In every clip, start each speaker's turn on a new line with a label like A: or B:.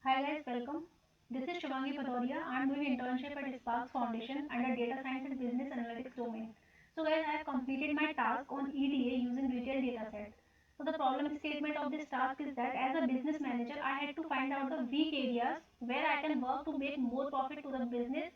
A: Hi guys, welcome. This is Shivangi Padoria. I'm doing internship at Sparks Foundation under Data Science and Business Analytics domain. So guys, I have completed my task on EDA using retail dataset. So the problem statement of this task is that as a business manager, I had to find out the weak areas where I can work to make more profit to the business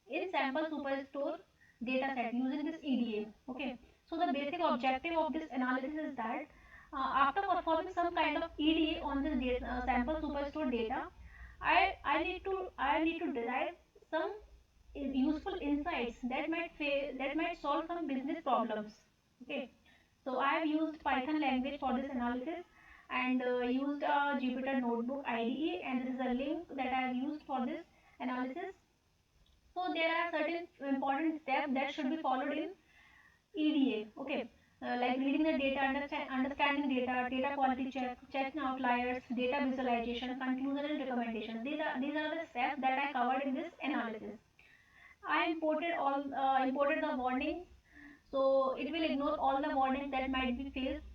A: in sample superstore dataset using this EDA. Okay. So the basic objective of this analysis is that after performing some kind of EDA on this sample superstore data, I need to derive some useful insights that might solve some business problems. Okay, so I have used Python language for this analysis and used a Jupyter Notebook IDE, and this is a link that I have used for this analysis. So there are certain important steps that should be followed in EDA. Okay, like reading the data, understanding data, data quality check, checking outliers, data visualization, conclusion and recommendations. These are the steps that I covered in this analysis. I imported the warnings, so it will ignore all the warnings that might be faced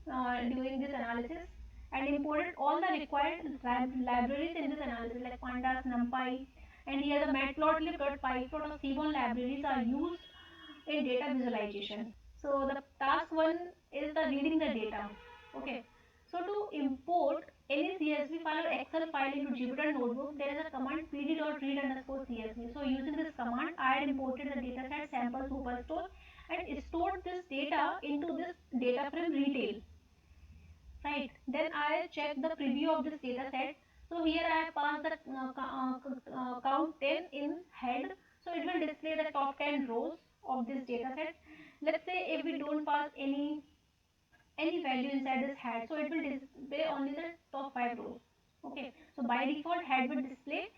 A: during this analysis, and imported all the required libraries in this analysis like pandas, numpy, and here the matplotlib, pyplot or seaborn libraries are used in data visualization. So the task one is the reading the data. Okay. So to import any CSV file or Excel file into Jupyter Notebook, there is a command pd.read_csv. So using this command, I had imported the dataset sample superstore and stored this data into this data frame retail. Right. Then I check the preview of this data set. So here I have passed the count 10 in head. So it will display the top 10 rows of this data set. Let's say if we don't pass any value inside this head, so it will display only the top 5 rows. Okay. So by default head will display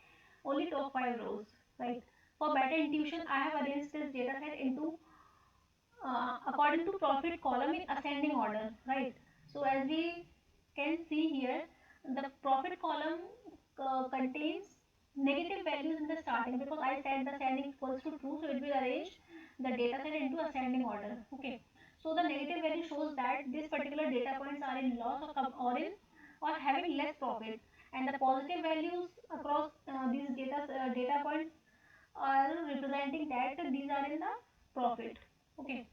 A: only top 5 rows. Right. For better intuition, I have arranged this data set into according to profit column in ascending order, right? So as we can see here, the profit column contains negative values in the starting because I said the ascending equals to true, so it will arrange the data set into ascending order. Okay, so the negative value shows that these particular data points are in loss or having less profit, and the positive values across these data points are representing that these are in the profit. Okay.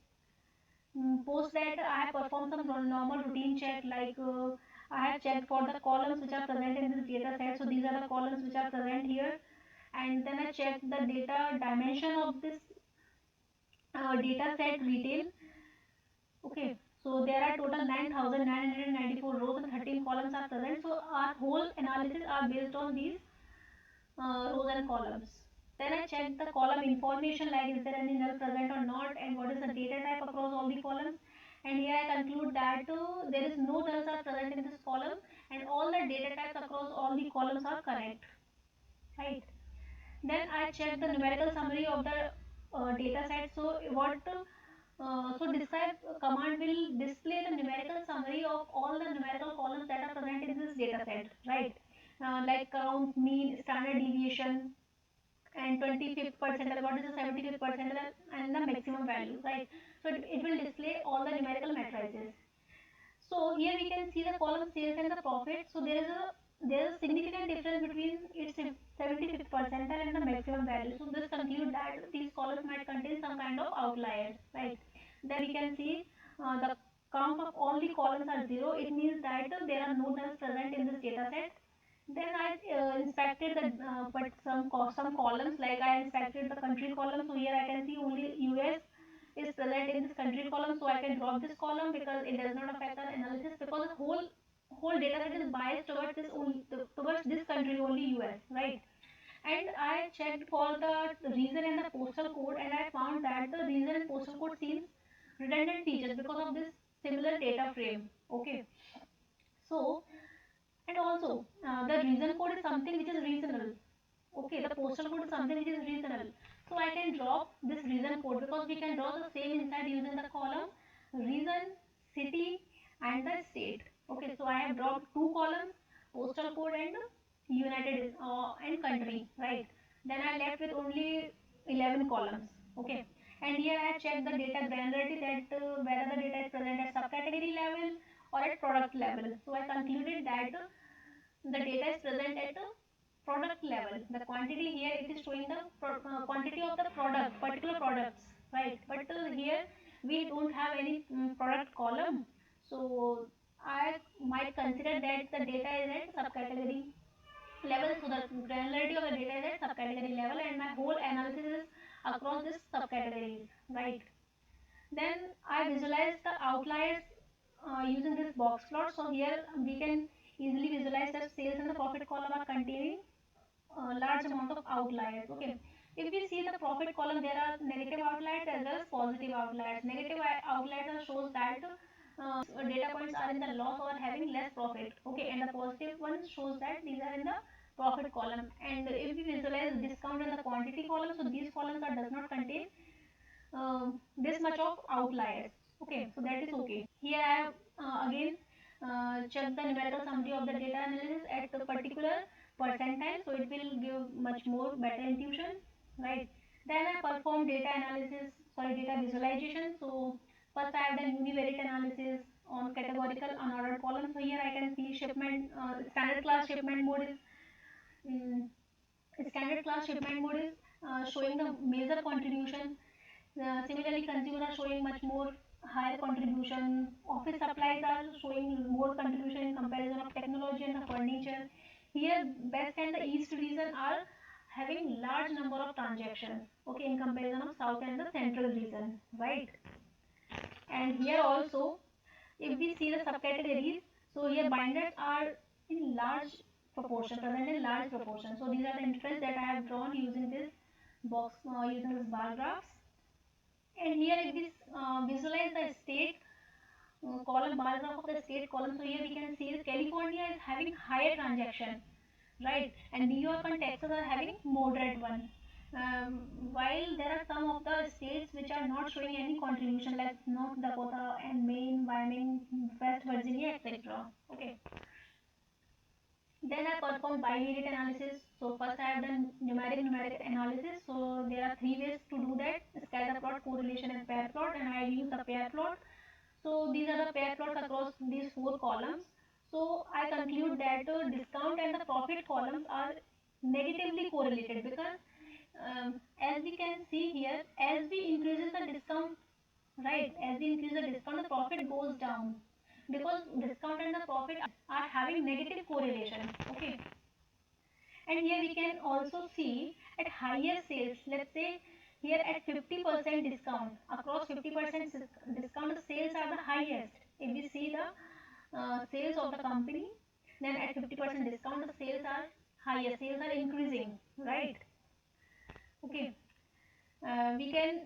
A: Post that, I have performed some normal routine check, like I have checked for the columns which are present in this data set. So these are the columns which are present here, and then I checked the data dimension of this data set retail. Okay, so there are total 9,994 rows and 13 columns are present. So our whole analysis are based on these rows and columns. Then I check the column information, like is there any null present or not, and what is the data type across all the columns. And here I conclude that there is no nulls are present in this column, and all the data types across all the columns are correct. Right. Then I check the numerical summary of the data set. So describe command will display the numerical summary of all the numerical columns that are present in this data set, right? Like count, mean, standard deviation, and 25th percentile, what is the 75th percentile, and the maximum value, right? So it will display all the numerical matrices. So here we can see the column sales and the profit. So there is a significant difference between its 75th percentile and the maximum value. So this conclude that these columns might contain some kind of outliers, right? Then we can see the count of all the columns are zero. It means that there are no nulls present in this data set. Then I inspected the but some columns, like I inspected the country column. So here I can see only US is present in this country column, so I can drop this column because it does not affect our analysis, because the whole data set is biased towards this country only, US, right? And I checked for the region and the postal code, and I found that the region and postal code seems redundant features because of this similar data frame. Okay, so and also the region code is something which is regional. Okay, the postal code is something which is regional. So I can drop this region code because we can draw the same inside using the column region, city, and the state. Okay, so I have dropped two columns, postal code and United and country, right? Then I left with only 11 columns. Okay, and here I have checked the data granularity, that whether the data is present at subcategory level or at product level. So I concluded that the data is present at level. The quantity here, it is showing the quantity of the product, particular products, right? But here we don't have any product column, so I might consider that the data is at subcategory level. So the granularity of the data is at subcategory level, and my whole analysis is across this subcategories, right? Then I visualize the outliers using this box plot. So here we can easily visualize that sales and the profit column are containing a large amount of outliers. Okay. If we see the profit column, there are negative outliers as well as positive outliers. Negative outliers shows that data points are in the loss or having less profit. Okay, and the positive one shows that these are in the profit column. And if we visualize discount in the quantity column, so these columns are does not contain this much of outliers. Okay, so that is okay. Here I have again checked the numerical summary of the data analysis at a particular percentile, so it will give much more better intuition, right? Then I perform data visualization. So first I have done univariate analysis on categorical unordered column. So here I can see shipment, standard class shipment mode is um, showing the major contribution. Similarly, consumers are showing much more higher contribution. Office supplies are showing more contribution in comparison of technology and the furniture. Here, West and the East region are having large number of transactions. Okay, in comparison of South and the Central region, right? And here also, if we see the subcategories, so here binders are in large proportion, present in large proportion. So these are the inference that I have drawn using this using this bar graphs. And here if we visualize the state column, bar graph of the state column, so here we can see that California is having higher transaction, right? And New York and Texas are having moderate one. While there are some of the states which are not showing any contribution, like North Dakota and Maine, Wyoming, West Virginia, etc. Okay. Then I performed bivariate analysis. So first I have done numeric analysis. So there are three ways to do that: scatter plot, correlation, and pair plot. And I use the pair plot. So these are the pair plots across these four columns. So I conclude that discount and the profit columns are negatively correlated, because as we can see here, as we increase the discount, right, as we increase the discount, the profit goes down, because discount and the profit are having negative correlation. Okay, and here we can also see at higher sales, let's say here at 50% discount, across 50% discount, the sales are the highest. If we see the sales of the company, then at 50% discount the sales are higher, sales are increasing, right? Okay, we can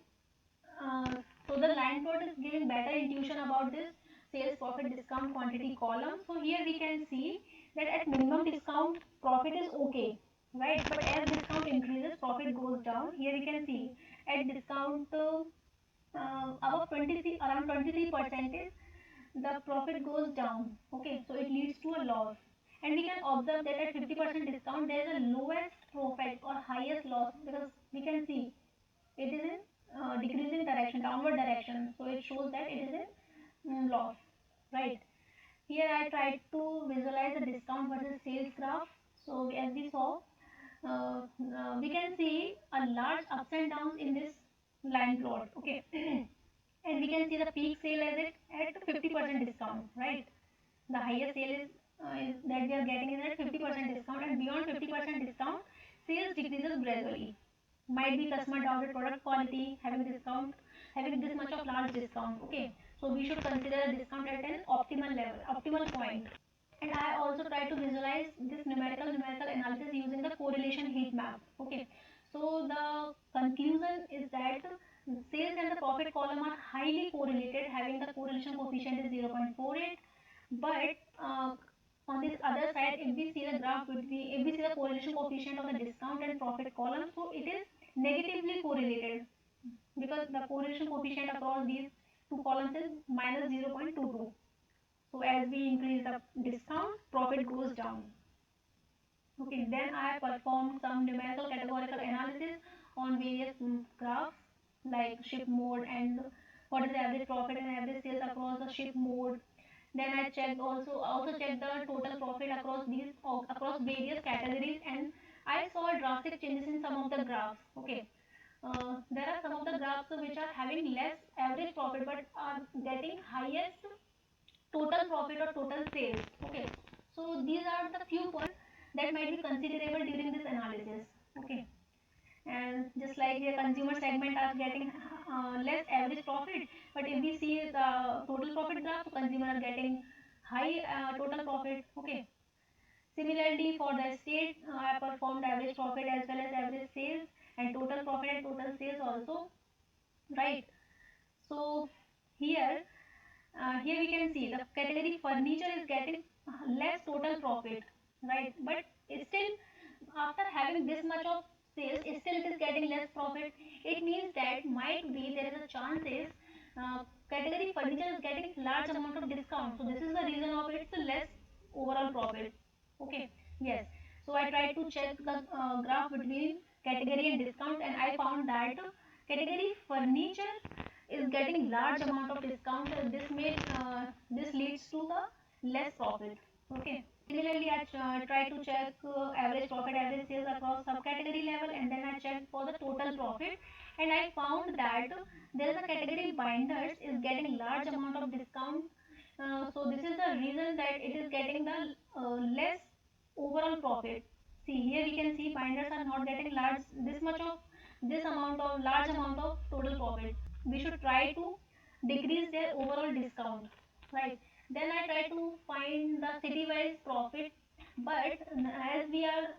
A: so the line plot is giving better intuition about this sales, profit, discount, quantity column. So here we can see that at minimum discount profit is okay, right? But as discount increases, profit goes down. Here we can see at discount above 23, around 23%, the profit goes down. Okay, so it leads to a loss. And we can observe that at 50% discount there is a lowest profit or highest loss, because we can see it is in decreasing direction, downward direction. So it shows that it is in loss, right? Here I tried to visualize the discount versus sales graph. So as we saw, we can see a large ups and downs in this line plot. Okay, and we can see the peak sale as it at 50% discount, right? The highest sale is that we are getting is at 50% discount, and beyond 50% discount, sales decreases gradually. Might be customer doubted product quality, having discount, having this much of large discount. Okay, so we should consider a discount at an optimal level, optimal point. And I also try to visualize this numerical analysis using the correlation heat map. Okay, so the conclusion is that sales and the profit column are highly correlated, having the correlation coefficient is 0.48. But on this other side, if we see the graph between, if we see the correlation coefficient of the discount and profit column, so it is negatively correlated, because the correlation coefficient across these two columns is minus 0.22. So as we increase the discount, profit goes down. Okay, then I performed some numerical categorical analysis on various graphs like ship mode and what is the average profit and average sales across the ship mode. Then I checked also checked the total profit across these across various categories, and I saw drastic changes in some of the graphs. Okay, there are some of the graphs which are having less average profit but are getting highest total profit or total sales. Okay, so these are the few points that might be considerable during this analysis. Okay, and just like the consumer segment are getting less average profit, but if we see the total profit graph, so consumer are getting high total profit. Okay, similarly for the state, I performed average profit as well as average sales and total profit and total sales also, right? So here here we can see the category furniture is getting less total profit, right? But still, after having this much of sales, still it is getting less profit. It means that might be there is a chances category furniture is getting large amount of discount. So this is the reason of its less overall profit. Okay, yes. So I tried to check the graph between category and discount, and I found that category furniture is getting large amount of discount. This leads to the less profit. Okay. Similarly, I try to check average profit, average sales across subcategory level, and then I checked for the total profit, and I found that there is a category binders is getting large amount of discount. So this is the reason that it is getting the less overall profit. See here we can see binders are not getting large this amount of large amount of total profit. We should try to decrease their overall discount, right? Then I try to find the city wise profit, but as we are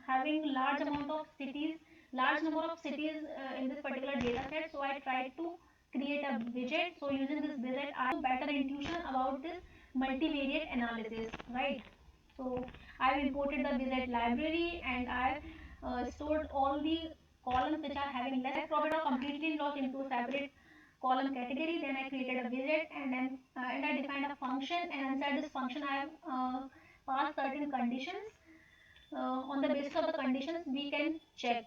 A: having large amount of cities, large number of cities in this particular data set, so I try to create a widget. So using this widget I have better intuition about this multivariate analysis, right? So I've imported the widget library and I've stored all the columns which are having less profit or completely lost into a separate column category. Then I created a widget and I defined a function, and inside this function I have passed certain conditions. On the basis of the conditions we can check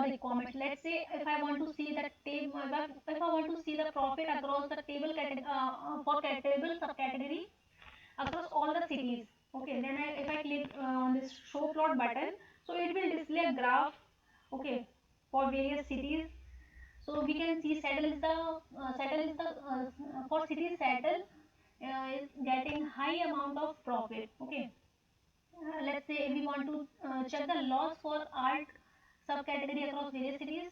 A: requirement. Let's say if I want to see the table, if I want to see the profit across the table for table subcategory across all the cities. Okay, then if I click on this show plot button, so it will display a graph. Okay, for various cities. So we can see settle is the for city settle is getting high amount of profit. Okay, let's say we want to check the loss for art subcategory across various cities,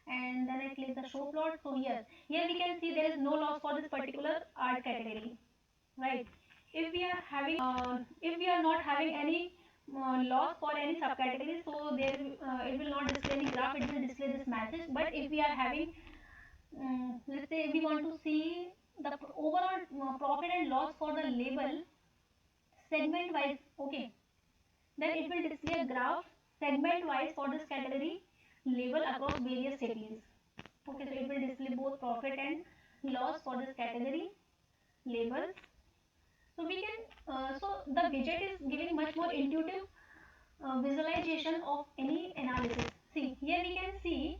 A: and then I click the show plot. So here we can see there is no loss for this particular art category, right? If we are not having any loss for any subcategory, so there it will not display any graph, it will display this message. But if we are having let's say we want to see the overall profit and loss for the label segment wise. Okay, then it will display a graph segment wise for this category label across various cities. Okay, so it will display both profit and loss for this category labels. So we can so the widget is giving much more intuitive visualization of any analysis. See here we can see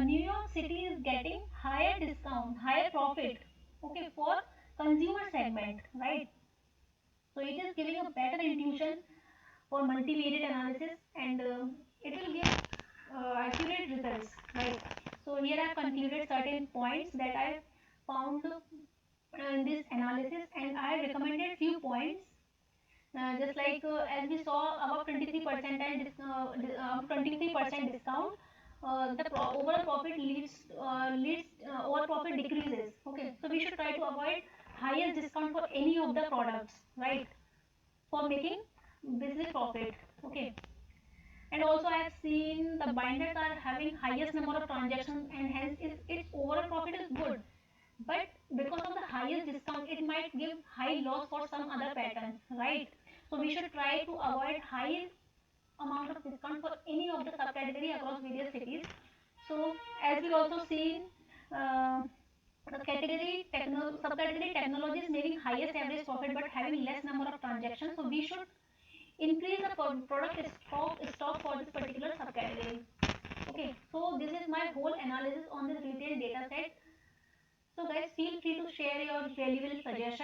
A: New York City is getting higher discount, higher profit, okay, for consumer segment, right? So it is giving a better intuition for multivariate analysis, and it will give accurate results, right? So here I have concluded certain points that I found in this analysis, and I recommended few points. Just like as we saw above 23% discount, the overall profit leads overall profit decreases. Okay, so we should try to avoid highest discount for any of the products, right? For making business profit. Okay, and also I have seen the binders are having highest number of transactions, and hence its overall profit is good. But because of the highest discount, it might give high loss for some other patterns, right? So we should try to avoid high amount of discount for any of the subcategory across various cities. So as we also see, uh, the subcategory technology is making highest average profit but having less number of transactions. So we should increase the product stock for this particular subcategory. Okay, so this is my whole analysis on this retail data set. So guys, feel free to share your valuable suggestions.